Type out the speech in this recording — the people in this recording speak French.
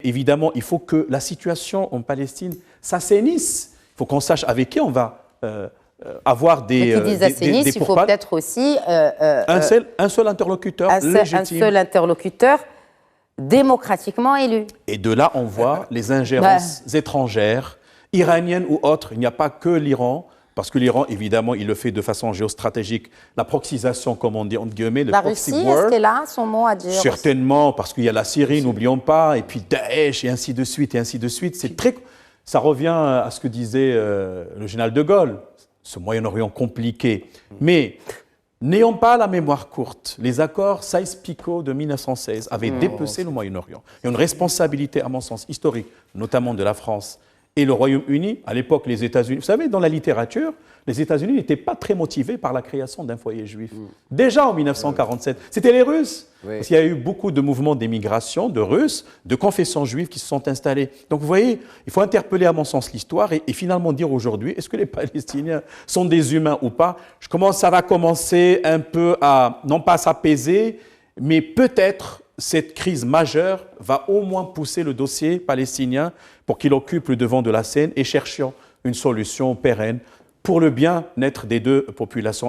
Évidemment, il faut que la situation en Palestine s'assainisse. Il faut qu'on sache avec qui on va avoir des il faut peut-être aussi un seul interlocuteur légitime. Un seul interlocuteur démocratiquement élu. Et de là, on voit les ingérences étrangères, iraniennes ou autres. Il n'y a pas que l'Iran, parce que l'Iran, évidemment, il le fait de façon géostratégique. La proxysation, comme on dit, entre guillemets, le proxy war. La Russie, est-ce qu'elle a son mot à dire? Certainement, parce qu'il y a la Syrie, n'oublions pas, et puis Daesh, et ainsi de suite, et ainsi de suite. Ça revient à ce que disait le général de Gaulle, ce Moyen-Orient compliqué. Mais n'ayons pas la mémoire courte. Les accords Sykes-Picot de 1916 avaient dépecé le Moyen-Orient. Il y a une responsabilité, à mon sens, historique, notamment de la France et le Royaume-Uni. À l'époque, les États-Unis, vous savez, dans la littérature, les États-Unis n'étaient pas très motivés par la création d'un foyer juif. Déjà en 1947, c'était les Russes. Parce qu'il y a eu beaucoup de mouvements d'émigration de Russes, de confessions juives qui se sont installés. Donc vous voyez, il faut interpeller à mon sens l'histoire et finalement dire aujourd'hui, est-ce que les Palestiniens sont des humains ou pas? Ça va commencer un peu à, non pas s'apaiser, mais peut-être cette crise majeure va au moins pousser le dossier palestinien pour qu'il occupe le devant de la scène et cherchions une solution pérenne pour le bien-être des deux populations.